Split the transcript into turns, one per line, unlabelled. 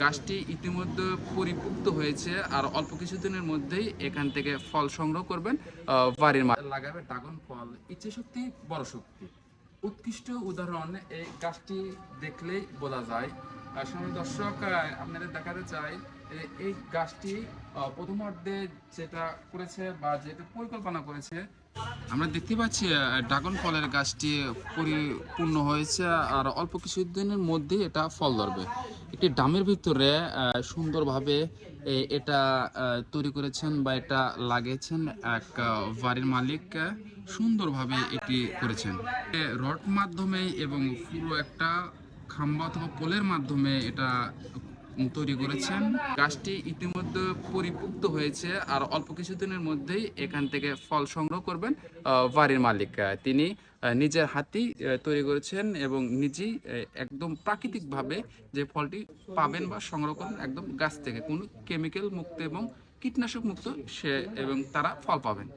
গাছটি ইতিমধ্যে পরিপুক্ত হয়েছে আর অল্প কিছুদিনের মধ্যেই এখান থেকে ফল সংগ্রহ করবেন। বাড়ির লাগাবে ড্রাগন ফল, ইচ্ছে শক্তি বড় শক্তি উৎকৃষ্ট উদাহরণ এই গাছটি দেখলেই বোঝা যায়। সময় দর্শক, আপনাদের দেখাতে চাই এই গাছটি প্রথমার্ধে যেটা করেছে বা যেটা পরিকল্পনা করেছে, আমরা দেখতে পাচ্ছি ড্রাগন ফলের গাছটি পরিপূর্ণ হয়েছে আর অল্প কিছুদিনের মধ্যে এটা ফল ধরবে। একটি ড্রামের ভিতরে সুন্দরভাবে এটা তৈরি করেছেন বা এটা লাগিয়েছেন এক বাড়ির মালিক। সুন্দরভাবে এটি করেছেন রড মাধ্যমে এবং পুরো একটা খাম্বা অথবা পোলের মাধ্যমে এটা তৈরি করেছেন। গাছটি ইতিমধ্যে পরিপুক্ত হয়েছে আর অল্প কিছুদিনের মধ্যেই এখান থেকে ফল সংগ্রহ করবেন বাড়ির মালিক। তিনি নিজের হাতেই তৈরি করেছেন এবং নিজেই একদম প্রাকৃতিকভাবে যে ফলটি পাবেন বা সংগ্রহ করবেন একদম গাছ থেকে, কোনো কেমিক্যাল মুক্ত এবং কীটনাশক মুক্ত সে এবং তারা ফল পাবেন।